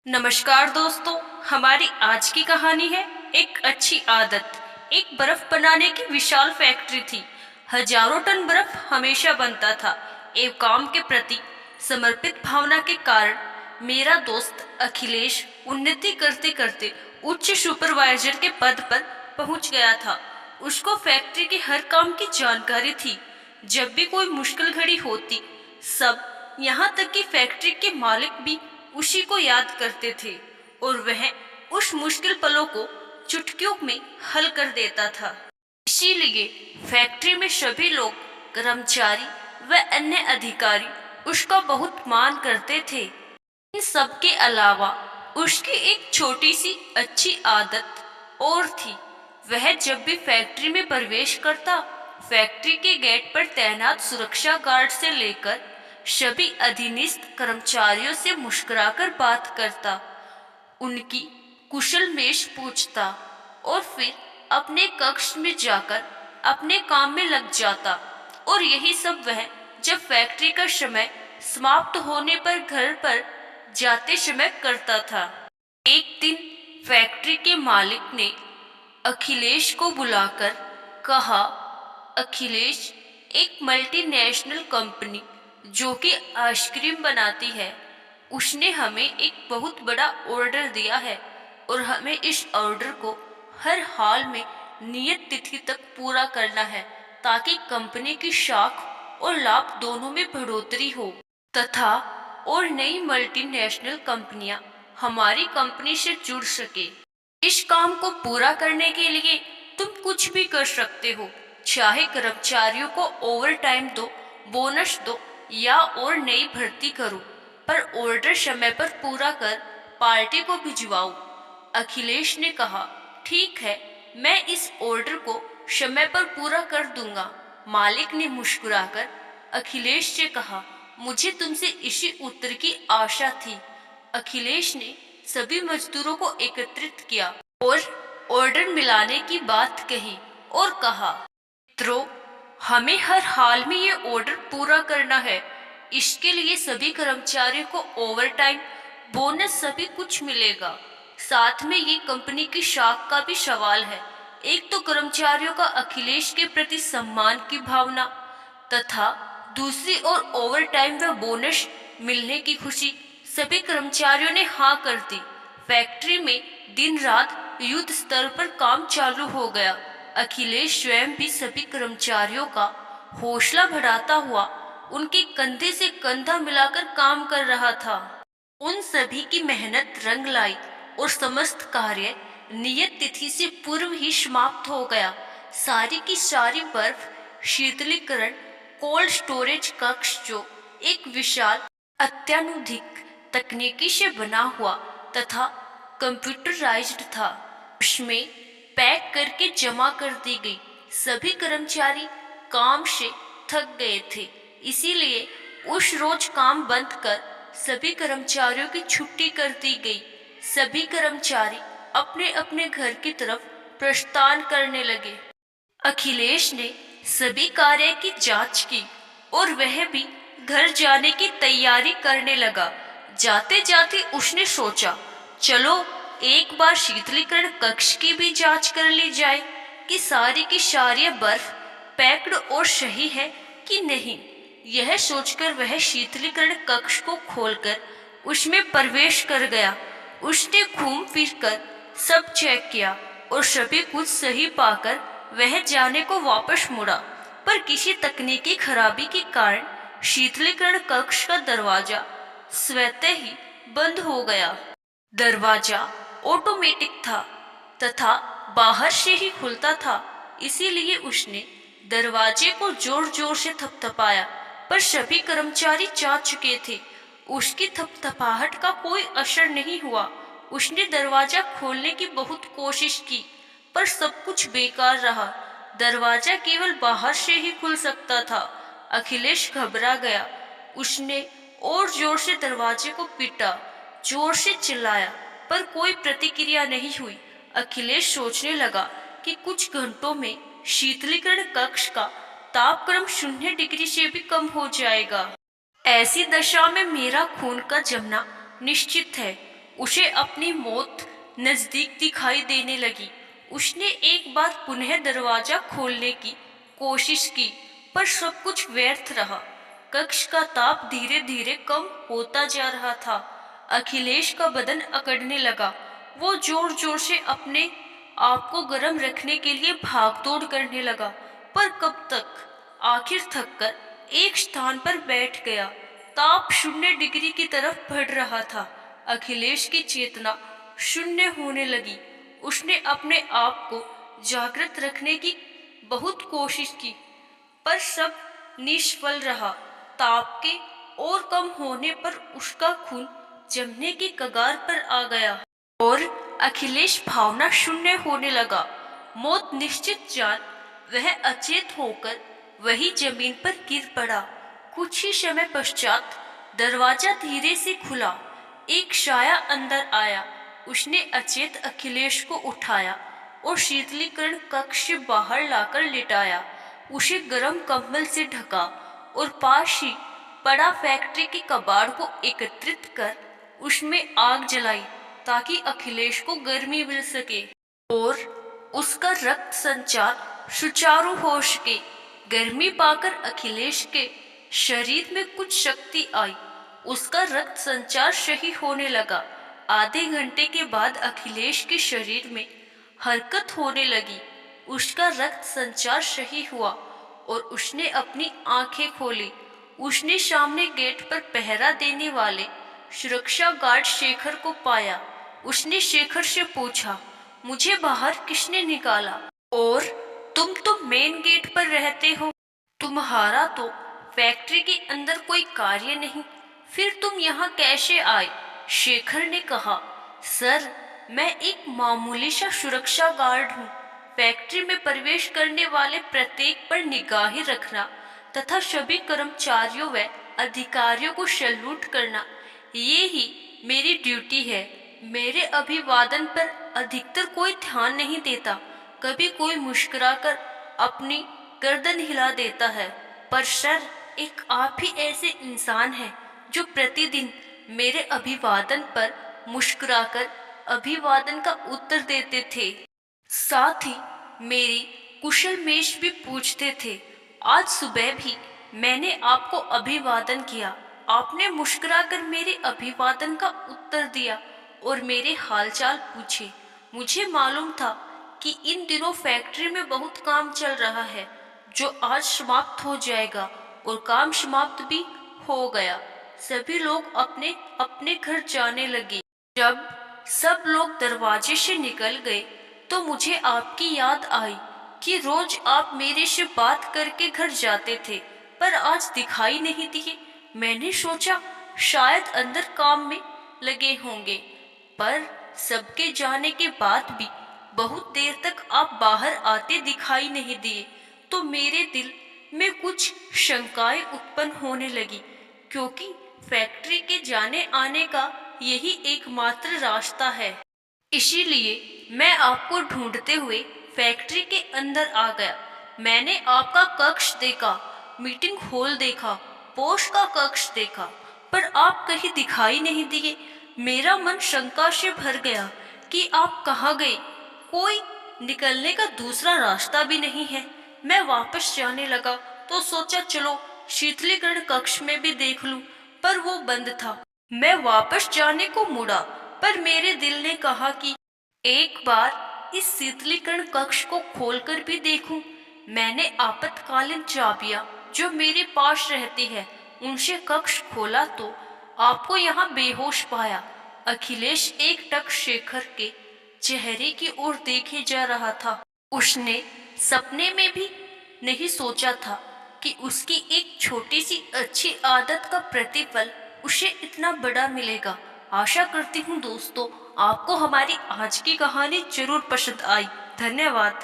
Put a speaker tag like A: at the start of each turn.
A: नमस्कार दोस्तों। हमारी आज की कहानी है एक अच्छी आदत। एक बर्फ बनाने की विशाल फैक्ट्री थी। हजारों टन बर्फ हमेशा बनता था। एक काम के प्रति समर्पित भावना के कारण मेरा दोस्त अखिलेश उन्नति करते करते उच्च सुपरवाइजर के पद पर पहुंच गया था। उसको फैक्ट्री के हर काम की जानकारी थी। जब भी कोई मुश्किल घड़ी होती, सब, यहाँ तक कि फैक्ट्री के मालिक भी उसी को याद करते थे और वह उस मुश्किल पलों को चुटकियों में हल कर देता था। इसीलिए फैक्ट्री में सभी लोग, कर्मचारी व अन्य अधिकारी उसका बहुत मान करते थे। इन सब के अलावा उसकी एक छोटी सी अच्छी आदत और थी। वह जब भी फैक्ट्री में प्रवेश करता, फैक्ट्री के गेट पर तैनात सुरक्षा गार्ड से लेकर सभी अधीनस्थ कर्मचारियों से मुस्कुराकर बात करता, उनकी कुशलमेश पूछता और फिर अपने कक्ष में जाकर अपने काम में लग जाता। और यही सब वह जब फैक्ट्री का समय समाप्त होने पर घर पर जाते समय करता था। एक दिन फैक्ट्री के मालिक ने अखिलेश को बुलाकर कहा, अखिलेश, एक मल्टीनेशनल कंपनी जो कि आइसक्रीम बनाती है, उसने हमें एक बहुत बड़ा ऑर्डर दिया है और हमें इस ऑर्डर को हर हाल में नियत तिथि तक पूरा करना है ताकि कंपनी की साख और लाभ दोनों में बढ़ोतरी हो तथा और नई मल्टीनेशनल कंपनियां हमारी कंपनी से जुड़ सके। इस काम को पूरा करने के लिए तुम कुछ भी कर सकते हो, चाहे कर्मचारियों को ओवर टाइम दो, बोनस दो या और नई भर्ती करो, पर ऑर्डर समय पर पूरा कर पार्टी को भिजवाओ। अखिलेश ने कहा, ठीक है, मैं इस ऑर्डर को समय पर पूरा कर दूंगा। मालिक ने मुस्कुराकर अखिलेश से कहा, मुझे तुमसे इसी उत्तर की आशा थी। अखिलेश ने सभी मजदूरों को एकत्रित किया और ऑर्डर मिलाने की बात कही और कहा, मित्रों, हमें हर हाल में ये ऑर्डर पूरा करना है। इसके लिए सभी कर्मचारियों को ओवर टाइम, बोनस सभी कुछ मिलेगा। साथ में ये कंपनी की साख का भी सवाल है। एक तो कर्मचारियों का अखिलेश के प्रति सम्मान की भावना तथा दूसरी ओर ओवर टाइम व बोनस मिलने की खुशी। सभी कर्मचारियों ने हाँ कर दी। फैक्ट्री में दिन रात युद्ध स्तर पर काम चालू हो गया। अखिलेश स्वयं भी सभी कर्मचारियों का हौसला बढ़ाता हुआ उनके कंधे से कंधा मिलाकर काम कर रहा था। उन सभी की मेहनत रंग लाई और समस्त कार्य नियत तिथि से पूर्व ही समाप्त हो गया। सारी की सारी बर्फ शीतलीकरण कोल्ड स्टोरेज कक्ष, जो एक विशाल अत्याधुनिक तकनीकी से बना हुआ तथा कंप्यूटराइज्ड था, उसमें पैक करके जमा कर दी गई। सभी कर्मचारी काम से थक गए थे, इसीलिए उस रोज काम बंद कर सभी कर्मचारियों की छुट्टी कर दी गई। सभी कर्मचारी अपने अपने घर की तरफ प्रस्थान करने लगे। अखिलेश ने सभी कार्य की जांच की और वह भी घर जाने की तैयारी करने लगा। जाते जाते उसने सोचा, चलो एक बार शीतलीकरण कक्ष की भी जांच कर ली जाए कि सारी की सारी बर्फ पैक्ड और सही है कि नहीं। यह सोचकर वह शीतलीकरण कक्ष को खोलकर उसमें प्रवेश कर गया। उसने घूम फिर कर सब चेक किया और सभी कुछ सही पाकर वह जाने को वापस मुड़ा, पर किसी तकनीकी खराबी के कारण शीतलीकरण कक्ष का दरवाजा स्वतः ही बंद हो गया। दरवाजा ऑटोमेटिक था तथा बाहर से ही खुलता था, इसीलिए उसने दरवाजे को जोर जोर से थपथपाया, पर सभी कर्मचारी जा चुके थे। उसकी थपथपाहट का कोई असर नहीं हुआ। उसने दरवाजा खोलने की बहुत कोशिश की, पर सब कुछ बेकार रहा। दरवाजा केवल बाहर से ही खुल सकता था। अखिलेश घबरा गया। उसने और जोर से दरवाजे को पीटा, जोर से चिल्लाया, पर कोई प्रतिक्रिया नहीं हुई। अखिलेश सोचने लगा कि कुछ घंटों में शीतलीकरण कक्ष का तापक्रम 0 डिग्री से भी कम हो जाएगा। ऐसी दशा में मेरा खून का जमना निश्चित है। उसे अपनी मौत नजदीक दिखाई देने लगी। उसने एक बार पुनः दरवाजा खोलने की कोशिश की, पर सब कुछ व्यर्थ रहा। कक्ष का ताप धीरे धीरे कम होता जा रहा था। अखिलेश का बदन अकड़ने लगा। वो जोर जोर से अपने आप को गर्म रखने के लिए भागदौड़ करने लगा, पर कब तक? आखिर थककर एक स्थान पर बैठ गया। ताप 0 डिग्री की तरफ बढ़ रहा था। अखिलेश की चेतना शून्य होने लगी। उसने अपने आप को जागृत रखने की बहुत कोशिश की, पर सब निष्फल रहा। ताप के और कम होने पर उसका खून जमने की कगार पर आ गया और अखिलेश भावना शून्य होने लगा। मौत निश्चित जान वह अचेत होकर वही जमीन पर गिर पड़ा। कुछ ही समय पश्चात दरवाजा धीरे से खुला। एक साया अंदर आया। उसने अचेत अखिलेश को उठाया और शीतलीकरण कक्ष से बाहर लाकर लिटाया। उसे गर्म कंबल से ढका और पास ही पड़ा फैक्ट्री के कबाड़ को एकत्रित कर उसमें आग जलाई, ताकि अखिलेश को गर्मी मिल सके और उसका रक्त संचार सुचारू हो सके। गर्मी पाकर अखिलेश के शरीर में कुछ शक्ति आई। उसका रक्त संचार सही होने लगा। आधे घंटे के बाद अखिलेश के शरीर में हरकत होने लगी। उसका रक्त संचार सही हुआ और उसने अपनी आंखें खोली। उसने सामने गेट पर पहरा देने वाले सुरक्षा गार्ड शेखर को पाया। उसने शेखर से पूछा, मुझे बाहर किसने निकाला? और तुम तो मेन गेट पर रहते हो, तुम्हारा तो फैक्ट्री के अंदर कोई कार्य नहीं, फिर तुम यहाँ कैसे आए? शेखर ने कहा, सर, मैं एक मामूली सा सुरक्षा गार्ड हूँ। फैक्ट्री में प्रवेश करने वाले प्रत्येक पर निगाहें रखना तथा सभी कर्मचारियों व अधिकारियों को सैल्यूट करना, ये ही मेरी ड्यूटी है। मेरे अभिवादन पर अधिकतर कोई ध्यान नहीं देता। कभी कोई मुस्कुराकर अपनी गर्दन हिला देता है, पर सर, एक आप ही ऐसे इंसान हैं जो प्रतिदिन मेरे अभिवादन पर मुस्कुराकर अभिवादन का उत्तर देते थे। साथ ही मेरी कुशलमेश भी पूछते थे। आज सुबह भी मैंने आपको अभिवादन किया। आपने मुस्कुराकर मेरे अभिवादन का उत्तर दिया और मेरे हालचाल पूछे। मुझे मालूम था कि इन दिनों फैक्ट्री में बहुत काम चल रहा है, जो आज समाप्त हो जाएगा, और काम समाप्त भी हो गया। सभी लोग अपने अपने घर जाने लगे। जब सब लोग दरवाजे से निकल गए तो मुझे आपकी याद आई कि रोज आप मेरे से बात करके घर जाते थे, पर आज दिखाई नहीं दिए। मैंने सोचा शायद अंदर काम में लगे होंगे, पर सबके जाने के बाद भी बहुत देर तक आप बाहर आते दिखाई नहीं दिए, तो मेरे दिल में कुछ शंकाएं उत्पन्न होने लगी, क्योंकि फैक्ट्री के जाने आने का यही एकमात्र रास्ता है। इसीलिए मैं आपको ढूंढते हुए फैक्ट्री के अंदर आ गया। मैंने आपका कक्ष देखा, मीटिंग हॉल देखा, पोस्ट का कक्ष देखा, पर आप कहीं दिखाई नहीं दिए। मेरा मन शंका से भर गया कि आप कहाँ गए। कोई निकलने का दूसरा रास्ता भी नहीं है। मैं वापस जाने लगा तो सोचा चलो शीतलीकरण कक्ष में भी देख लूं, पर वो बंद था। मैं वापस जाने को मुड़ा, पर मेरे दिल ने कहा कि एक बार इस शीतलीकरण कक्ष को खोलकर भी देखूं। मैंने आपातकालीन चाबियां जो मेरे पास रहती है उनसे कक्ष खोला तो आपको यहाँ बेहोश पाया। अखिलेश एक टक शेखर के चेहरे की ओर देखे जा रहा था। उसने सपने में भी नहीं सोचा था कि उसकी एक छोटी सी अच्छी आदत का प्रतिफल उसे इतना बड़ा मिलेगा। आशा करती हूँ दोस्तों, आपको हमारी आज की कहानी जरूर पसंद आई। धन्यवाद।